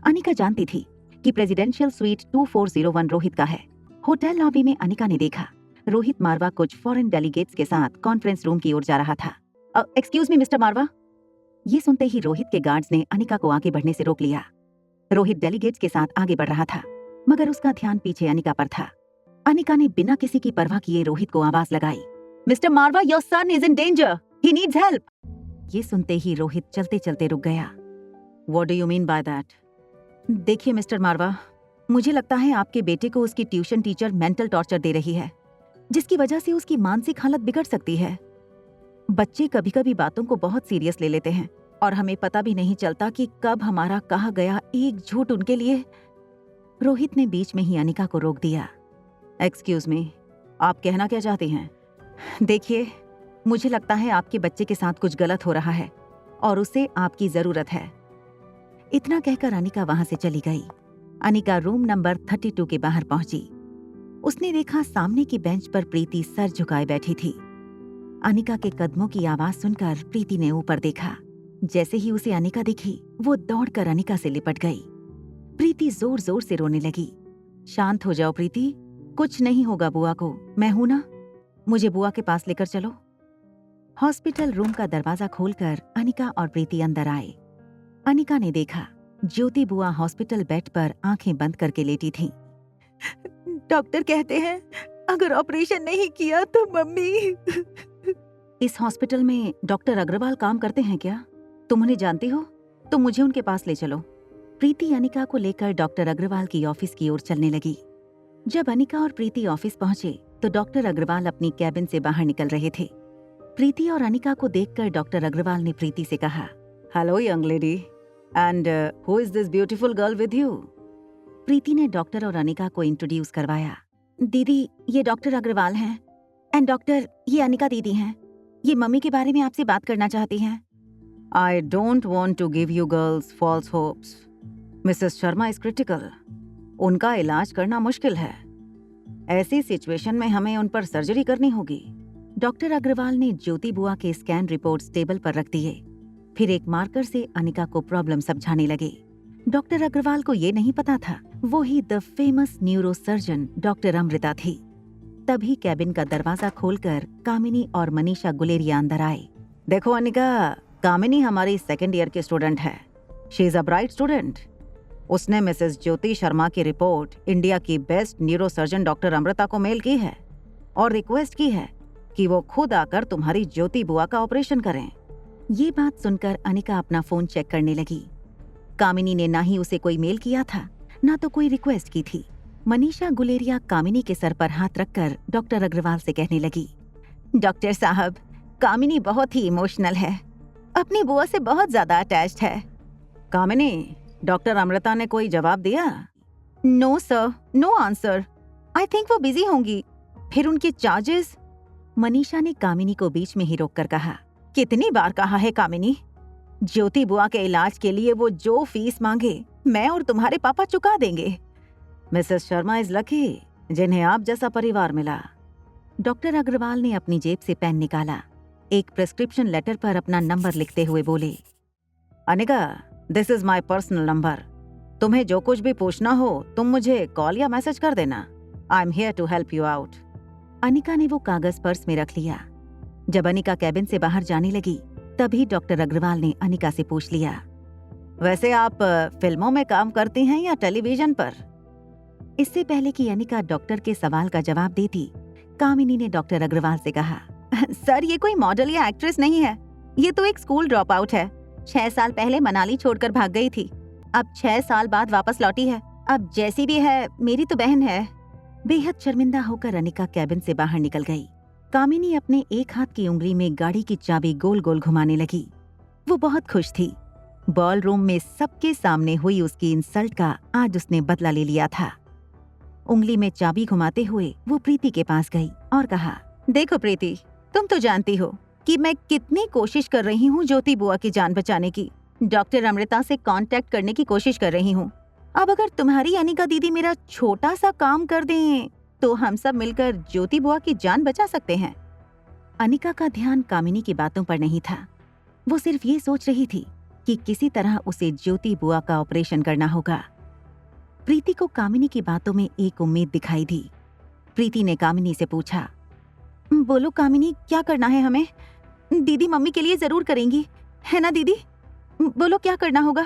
अनिका जानती थी कि प्रेसिडेंशियल स्वीट 2401 रोहित का है। होटल लॉबी में अनिका ने देखा रोहित मारवा कुछ फॉरेन डेलीगेट्स के साथ कॉन्फ्रेंस रूम की ओर जा रहा था। एक्सक्यूज मी मिस्टर मारवा। ये सुनते ही रोहित के गार्ड्स ने अनिका को आगे बढ़ने से रोक लिया। रोहित डेलीगेट्स के साथ आगे बढ़ रहा था, मगर उसका ध्यान पीछे अनिका पर था। अनिका ने बिना किसी की परवाह किए रोहित को आवाज लगाई, mister Marwa, your son is in danger, he needs help. ये सुनते ही रोहित चलते चलते रुक गया। What do you mean by that? देखिए मिस्टर मारवा, मुझे लगता है आपके बेटे को उसकी ट्यूशन टीचर मेंटल टॉर्चर दे रही है, जिसकी वजह से उसकी मानसिक हालत बिगड़ सकती है। बच्चे कभी कभी बातों को बहुत सीरियस ले लेते हैं और हमें पता भी नहीं चलता कि कब हमारा कहा गया एक झूठ उनके लिए। रोहित ने बीच में ही अनिका को रोक दिया। एक्सक्यूज मी, आप कहना क्या चाहती हैं? देखिए, मुझे लगता है आपके बच्चे के साथ कुछ गलत हो रहा है और उसे आपकी जरूरत है। इतना कहकर अनिका वहां से चली गई। अनिका रूम नंबर 32 के बाहर पहुंची। उसने देखा सामने की बेंच पर प्रीति सर झुकाए बैठी थी। अनिका के कदमों की आवाज सुनकर प्रीति ने ऊपर देखा। जैसे ही उसे अनिका दिखी, वो दौड़कर अनिका से लिपट गई। प्रीति जोर जोर से रोने लगी। शांत हो जाओ प्रीति, कुछ नहीं होगा बुआ को, मैं हूं ना, मुझे बुआ के पास लेकर चलो। हॉस्पिटल रूम का दरवाजा खोलकर अनिका और प्रीति अंदर आए। अनिका ने देखा ज्योति बुआ हॉस्पिटल बेड पर आंखें बंद करके लेटी थीं। डॉक्टर कहते हैं अगर ऑपरेशन नहीं किया तो मम्मी। इस हॉस्पिटल में डॉक्टर अग्रवाल काम करते हैं क्या? तुम उन्हें जानती हो? तो मुझे उनके पास ले चलो। प्रीति अनिका को लेकर डॉक्टर अग्रवाल की ऑफिस की ओर चलने लगी। जब अनिका और प्रीति ऑफिस पहुंचे तो डॉक्टर अग्रवाल अपनी कैबिन से बाहर निकल रहे थे। प्रीति और अनिका को देखकर डॉक्टर अग्रवाल ने प्रीति से कहा, hello young lady, and who is this beautiful girl with you? Preeti ने डॉक्टर और अनिका को इंट्रोड्यूस करवाया। दीदी, ये डॉक्टर अग्रवाल हैं, एंड डॉक्टर, ये अनिका दीदी हैं। ये मम्मी के बारे में आपसे बात करना चाहती हैं। I don't want to give you girls false hopes. Mrs Sharma is critical. उनका इलाज करना मुश्किल है। ऐसी सिचुएशन में हमें उन पर सर्जरी करनी होगी। डॉक्टर अग्रवाल ने ज्योति बुआ के स्कैन रिपोर्ट्स टेबल पर रख दिए। फिर एक मार्कर से अनिका को प्रॉब्लम समझाने लगे। डॉक्टर अग्रवाल को ये नहीं पता था वो ही the famous neurosurgeon doctor Amrita थी। तभी कैबिन का दरवाजा खोलकर कामिनी और मनीषा गुलेरिया अंदर आए। देखो अनिका, कामिनी हमारी सेकेंड ईयर की स्टूडेंट है। She is a bright student. उसने मिसेस ज्योति शर्मा की रिपोर्ट इंडिया की बेस्ट न्यूरोसर्जन डॉक्टर अमृता को मेल की है और रिक्वेस्ट की है कि वो खुद आकर तुम्हारी ज्योति बुआ का ऑपरेशन करें। ये बात सुनकर अनिका अपना फोन चेक करने लगी। कामिनी ने ना ही उसे कोई मेल किया था, ना तो कोई रिक्वेस्ट की थी। मनीषा गुलेरिया कामिनी के सर पर हाथ रखकर डॉक्टर अग्रवाल से कहने लगी, डॉक्टर साहब, कामिनी बहुत ही इमोशनल है, अपनी बुआ से बहुत ज्यादा अटैच्ड है। कामिनी, डॉक्टर अमृता ने कोई जवाब दिया? No sir, no answer. I think वो बिजी होंगी। फिर उनके चार्जेस? मनीषा ने कामिनी को बीच में ही रोककर कहा, कितनी बार कहा है कामिनी, ज्योति बुआ के इलाज के लिए वो जो फीस मांगे मैं और तुम्हारे पापा चुका देंगे। मिसेस शर्मा इज लकी जिन्हें आप जैसा परिवार मिला। डॉक्टर अग्रवाल ने अपनी जेब से पेन निकाला। एक प्रिस्क्रिप्शन लेटर पर अपना नंबर लिखते हुए बोले, Anika, this is my personal number. तुम्हें जो कुछ भी पूछना हो तुम मुझे कॉल या मैसेज कर देना। I am here to help you out. Anika ने वो कागज पर्स में रख लिया। जब अनिका कैबिन से बाहर जाने लगी तभी डॉक्टर अग्रवाल ने अनिका से पूछ लिया, वैसे आप फिल्मों में काम करती हैं या टेलीविजन पर? इससे पहले कि अनिका डॉक्टर के सवाल का जवाब देती, कामिनी ने डॉक्टर अग्रवाल से कहा, सर, ये कोई मॉडल या एक्ट्रेस नहीं है, ये तो एक स्कूल ड्रॉप आउट है। 6 साल पहले मनाली छोड़कर भाग गई थी, अब 6 साल बाद वापस लौटी है। अब जैसी भी है मेरी तो बहन है। बेहद शर्मिंदा होकर अनिका कैबिन से बाहर निकल गई। कामिनी अपने एक हाथ की उंगली में गाड़ी की चाबी गोल गोल घुमाने लगी। वो बहुत खुश थी। बॉल रूम में सबके सामने हुई उसकी इंसल्ट का आज उसने बदला ले लिया था। उंगली में चाबी घुमाते हुए वो प्रीति के पास गई और कहा, देखो प्रीति, तुम तो जानती हो कि मैं कितनी कोशिश कर रही हूँ ज्योति बुआ की जान बचाने की। डॉक्टर अमृता से कांटेक्ट करने की कोशिश कर रही हूँ। अब अगर तुम्हारी अनिका दीदी मेरा छोटा सा काम कर दें तो हम सब मिलकर ज्योति बुआ की जान बचा सकते हैं। अनिका का ध्यान कामिनी की बातों पर नहीं था। वो सिर्फ ये सोच रही थी कि किसी तरह उसे ज्योति बुआ का ऑपरेशन करना होगा। प्रीति को कामिनी की बातों में एक उम्मीद दिखाई दी। प्रीति ने कामिनी से पूछा, बोलो कामिनी, क्या करना है हमें? दीदी मम्मी के लिए जरूर करेंगी, है ना दीदी? बोलो क्या करना होगा?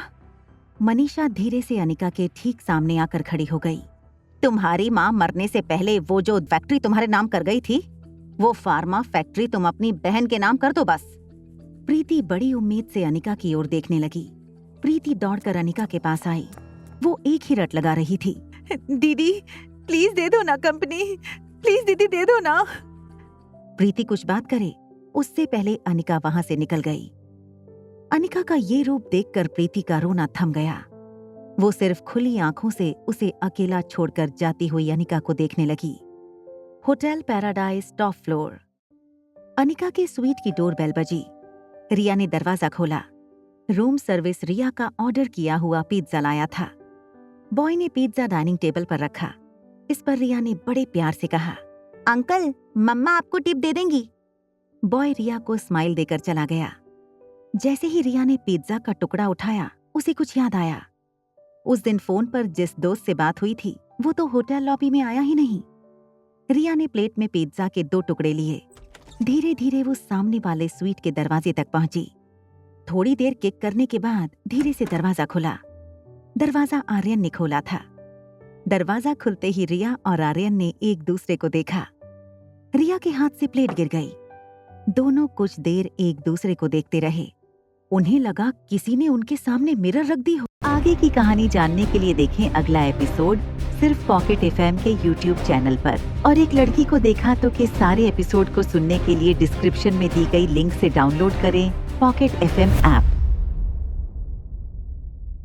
मनीषा धीरे से अनिका के ठीक सामने आकर खड़ी हो गई। तुम्हारी माँ मरने से पहले वो जो फैक्ट्री तुम्हारे नाम कर गई थी, वो फार्मा फैक्ट्री तुम अपनी बहन के नाम कर दो बस। प्रीति बड़ी उम्मीद से अनिका की ओर देखने लगी। प्रीति दौड़कर अनिका के पास आई। वो एक ही रट लगा रही थी, दीदी प्लीज दे दो ना कंपनी, प्लीज दीदी दे दो ना। प्रीति कुछ बात करे उससे पहले अनिका वहां से निकल गई। अनिका का ये रूप देखकर प्रीति का रोना थम गया। वो सिर्फ खुली आंखों से उसे अकेला छोड़कर जाती हुई अनिका को देखने लगी। Hotel paradise top floor. Anika के स्वीट की डोरबेल बजी। रिया ने दरवाजा खोला। रूम सर्विस रिया का ऑर्डर किया हुआ पिज्जा लाया था। बॉय ने पिज्जा डाइनिंग टेबल पर रखा। इस पर रिया ने बड़े प्यार से कहा, अंकल मम्मा आपको टिप दे देंगी। बॉय रिया को स्माइल देकर चला गया। जैसे ही रिया ने पिज्जा का टुकड़ा उठाया, उसे कुछ याद आया। उस दिन फोन पर जिस दोस्त से बात हुई थी, वो तो होटल लॉबी में आया ही नहीं। रिया ने प्लेट में पिज्जा के 2 टुकड़े लिए। धीरे धीरे वो सामने वाले स्वीट के दरवाजे तक पहुंची। थोड़ी देर किक करने के बाद धीरे से दरवाजा खुला। दरवाजा आर्यन ने खोला था। दरवाजा खुलते ही रिया और आर्यन ने एक दूसरे को देखा। रिया के हाथ से प्लेट गिर गई। दोनों कुछ देर एक दूसरे को देखते रहे। उन्हें लगा किसी ने उनके सामने मिरर रख दी हो। आगे की कहानी जानने के लिए देखें अगला एपिसोड सिर्फ पॉकेट एफएम के यूट्यूब चैनल पर। और एक लड़की को देखा तो के सारे एपिसोड को सुनने के लिए डिस्क्रिप्शन में दी गई लिंक से डाउनलोड करें पॉकेट एफएम ऐप।